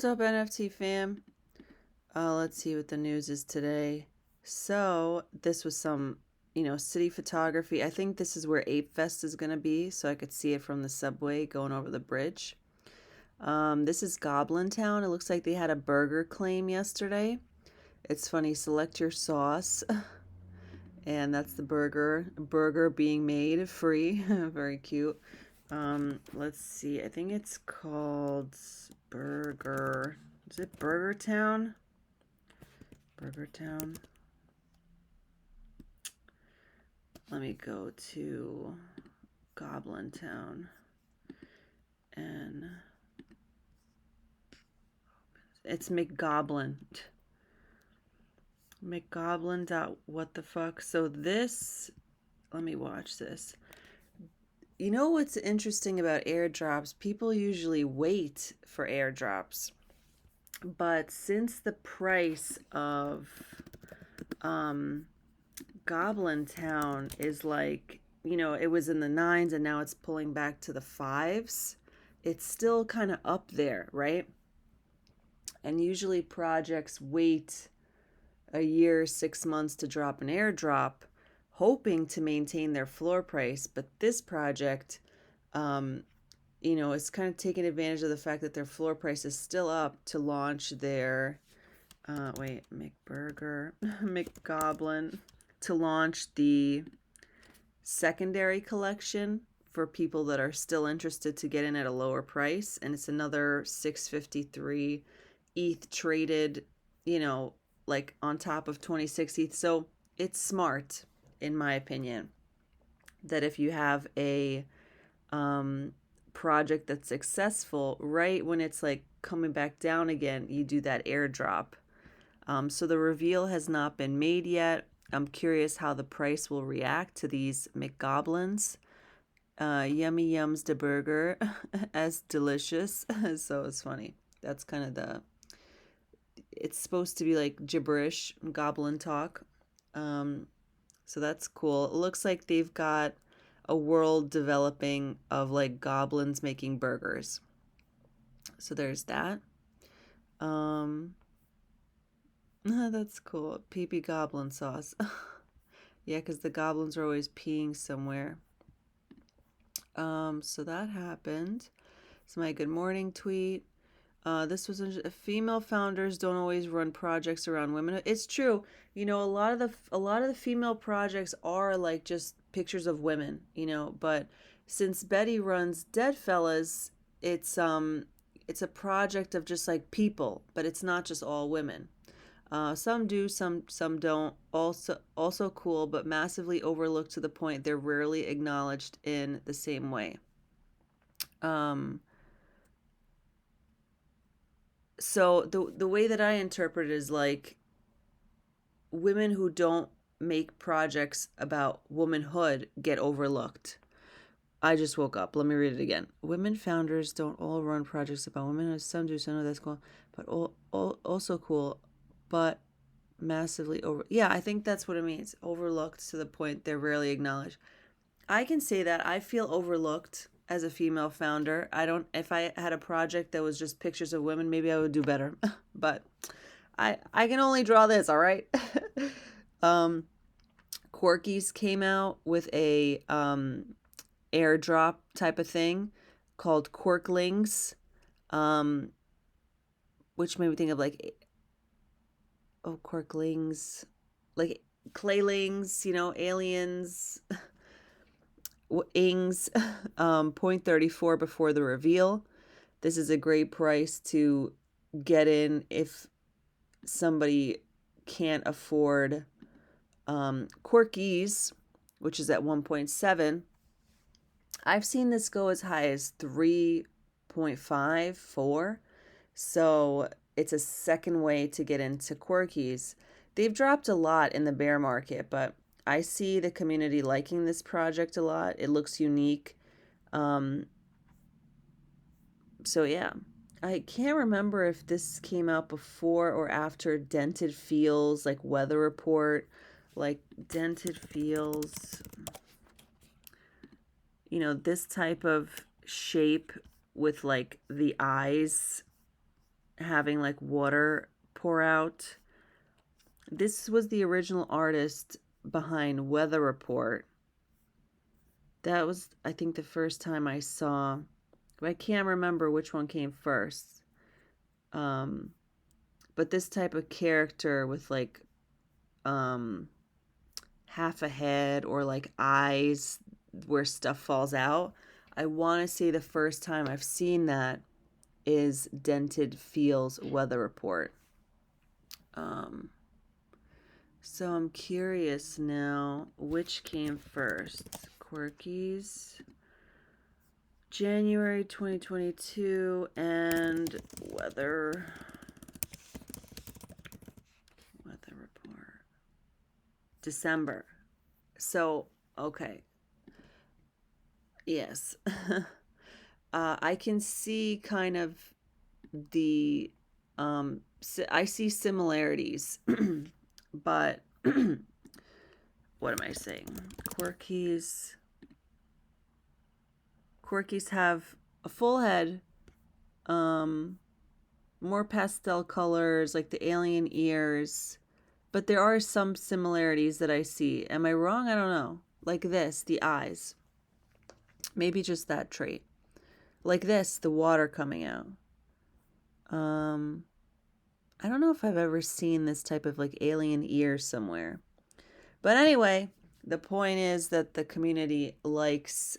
What's up, NFT fam? Let's see what the news is today. So, this was some, city photography. I think this is where Ape Fest is going to be, so I could see it from the subway going over the bridge. This is Goblin Town. It looks like they had a burger claim yesterday. It's funny, select your sauce, and that's the burger being made free. Very cute. Let's see. I think it's called Burger. Is it Burger Town? Burger Town. Let me go to Goblin Town and it's McGoblin. McGoblin dot what the fuck. So this, let me watch this. You know what's interesting about airdrops? People usually wait for airdrops. But since the price of Goblin Town is like, it was in the nines and now it's pulling back to the fives, it's still kind of up there, right? And usually projects wait a year, 6 months to drop an airdrop, hoping to maintain their floor price. But this project, is kind of taking advantage of the fact that their floor price is still up to launch their, McGoblin, to launch the secondary collection for people that are still interested to get in at a lower price. And it's another 653 ETH traded, like on top of 26 ETH. So it's smart, in my opinion, that if you have a project that's successful, right when it's like coming back down again, you do that airdrop. So the reveal has not been made yet. I'm curious how the price will react to these McGoblins. Yummy yums de burger as delicious. So it's funny. That's kind of it's supposed to be like gibberish, goblin talk. So that's cool. It looks like they've got a world developing of like goblins making burgers. So there's that. That's cool. Pee goblin sauce. Yeah, because the goblins are always peeing somewhere. So that happened. It's my good morning tweet. This was female founders don't always run projects around women. It's true. A lot of the female projects are like just pictures of women. But since Betty runs Dead Fellas, it's a project of just like people, but it's not just all women. Some do, some don't. Also cool, but massively overlooked to the point they're rarely acknowledged in the same way. So the way that I interpret it is like women who don't make projects about womanhood get overlooked. I just woke up. Let me read it again. Women founders don't all run projects about women. Some do, some know that's cool, but also cool, but massively over. Yeah, I think that's what it means. Overlooked to the point they're rarely acknowledged. I can say that I feel overlooked as a female founder. I don't. If I had a project that was just pictures of women, maybe I would do better. But I can only draw this. All right. Quirkies came out with a airdrop type of thing called Quirklings, which made me think of like, Quirklings, like claylings, aliens, ings, 0.34 before the reveal. This is a great price to get in if somebody can't afford Quirkies, which is at 1.7. I've seen this go as high as 3.54. So it's a second way to get into Quirkies. They've dropped a lot in the bear market, but I see the community liking this project a lot. It looks unique. So yeah, I can't remember if this came out before or after Dented Feels, like Weather Report, like Dented Feels, this type of shape with like the eyes having like water pour out. This was the original artist behind Weather Report. That was, I think, the first time I saw. I can't remember which one came first. But this type of character with like half a head or like eyes where stuff falls out. I want to say the first time I've seen that is Dented Fields Weather Report. So I'm curious now, which came first? Quirkies, January 2022, and Weather Report, December. So, okay. Yes. I can see kind of the, I see similarities, but what am I saying? Quirkies have a full head, more pastel colors, like the alien ears, but there are some similarities that I see. Am I wrong? I don't know. Like this, the eyes. Maybe just that trait. Like this, the water coming out. I don't know if I've ever seen this type of like alien ear somewhere. But anyway, the point is that the community likes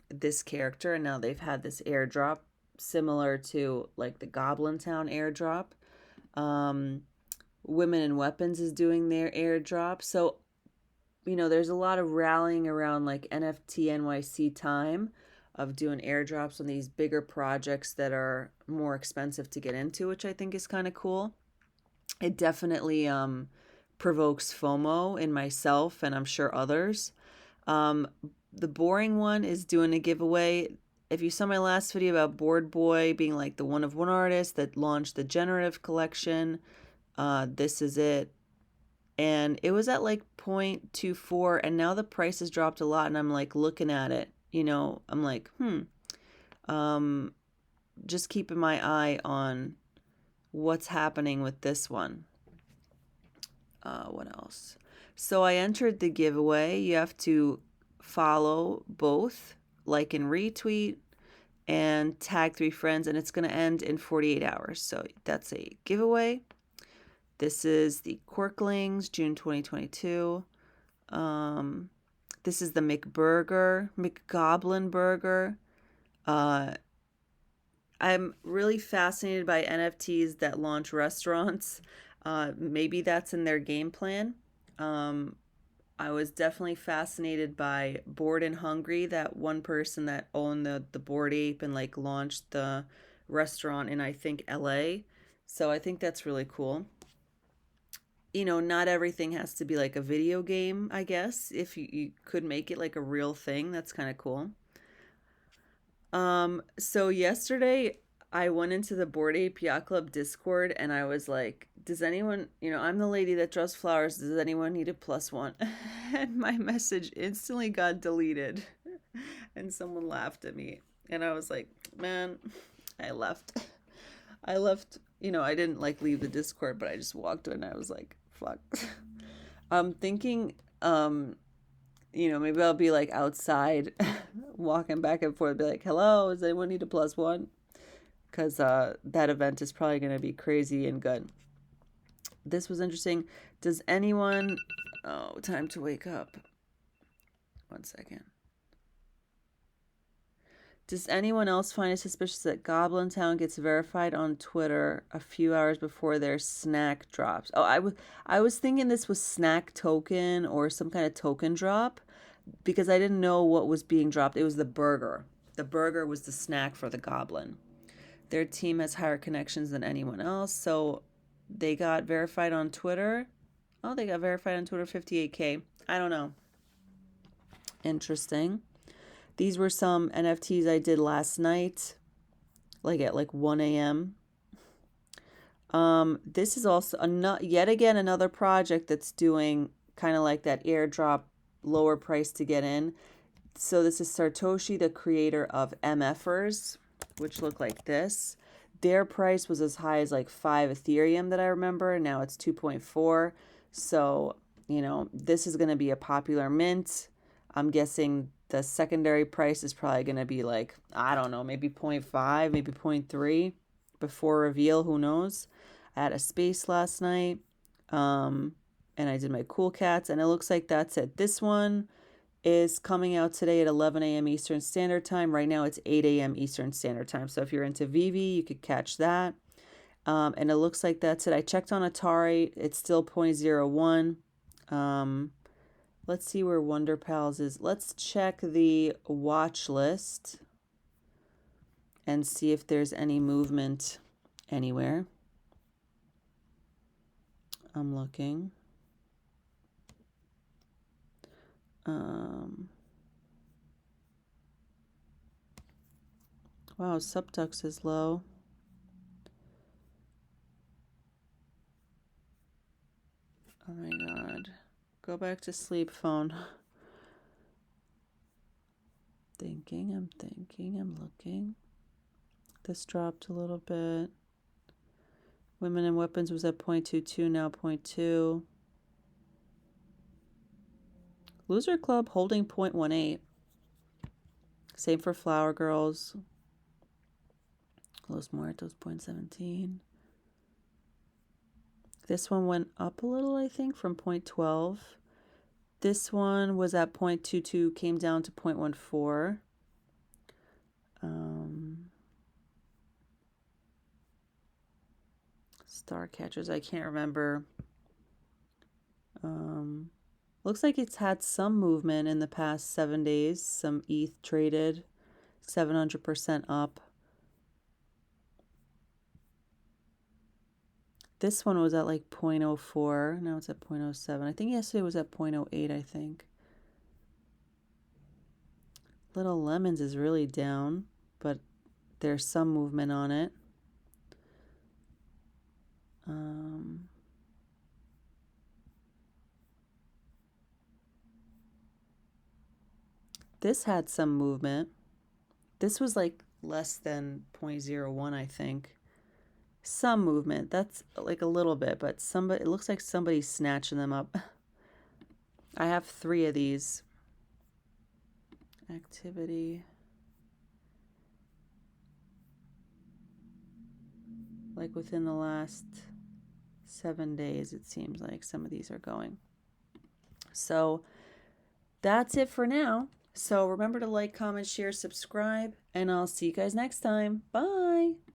this character, and now they've had this airdrop similar to like the Goblin Town airdrop. Women and Weapons is doing their airdrop. So, you know, there's a lot of rallying around like NFT NYC time of doing airdrops on these bigger projects that are more expensive to get into, which I think is kind of cool. It definitely provokes FOMO in myself and I'm sure others. The boring one is doing a giveaway. If you saw my last video about Board Boy being like the one of one artist that launched the generative collection, this is it. And it was at like 0.24 and now the price has dropped a lot and I'm like looking at it, you know, I'm like, just keeping my eye on what's happening with this one. What else? So I entered the giveaway. You have to follow both, like and retweet, and tag 3 friends, and it's going to end in 48 hours. So that's a giveaway. This is the Quirklings, June 2022. This is the McGoblin burger. I'm really fascinated by NFTs that launch restaurants. Maybe that's in their game plan. I was definitely fascinated by Bored and Hungry, that one person that owned the Bored Ape and like launched the restaurant in I think LA. So I think that's really cool. You know, not everything has to be like a video game, I guess. If you could make it like a real thing, that's kind of cool. So yesterday I went into the Bored Ape Yacht Club Discord and I was like, does anyone, you know, I'm the lady that draws flowers. Does anyone need a +1? And my message instantly got deleted and someone laughed at me. And I was like, man, I left, you know, I didn't like leave the Discord, but I just walked in and I was like, fuck. I'm thinking, you know, maybe I'll be like outside walking back and forth, be like, hello, does anyone need a +1? Because that event is probably going to be crazy and good. This was interesting. Does anyone... Oh, time to wake up. 1 second. Does anyone else find it suspicious that Goblin Town gets verified on Twitter a few hours before their snack drops? Oh, I was thinking this was snack token or some kind of token drop because I didn't know what was being dropped. It was the burger. The burger was the snack for the Goblin. Their team has higher connections than anyone else, so they got verified on Twitter. Oh, they got verified on Twitter, 58K. I don't know. Interesting. These were some NFTs I did last night, like at like 1 a.m. This is also yet again another project that's doing kind of like that airdrop, lower price to get in. So this is Satoshi, the creator of MFers, which look like this. their price was as high as like 5 Ethereum that I remember, and now it's 2.4. So, this is going to be a popular mint. I'm guessing the secondary price is probably going to be like, I don't know, maybe 0.5, maybe 0.3 before reveal. Who knows? I had a space last night, and I did my cool cats, and it looks like that's it. This one is coming out today at 11 a.m. Eastern Standard Time. Right now it's 8 a.m. Eastern Standard Time. So if you're into Vivi, you could catch that. And it looks like that's it. I checked on Atari. It's still 0.01. Let's see where Wonder Pals is. Let's check the watch list and see if there's any movement anywhere. I'm looking. Wow, Subtux is low. Oh my god. Go back to sleep, phone. I'm thinking, I'm looking. This dropped a little bit. Women and Weapons was at 0.22, now 0.2. Loser Club holding 0.18. Same for Flower Girls. Los Muertos 0.17. This one went up a little, I think, from 0.12. This one was at 0.22, came down to 0.14. Star Catchers, I can't remember. Looks like it's had some movement in the past 7 days. Some ETH traded, 700% up. This one was at like 0.04. Now it's at 0.07. I think yesterday was at 0.08, I think. Little Lemons is really down, but there's some movement on it. This had some movement. This was like less than 0.01, I think. Some movement. That's like a little bit, but it looks like somebody's snatching them up. I have 3 of these. Activity. Like within the last 7 days, it seems like some of these are going. So that's it for now. So remember to like, comment, share, subscribe, and I'll see you guys next time. Bye.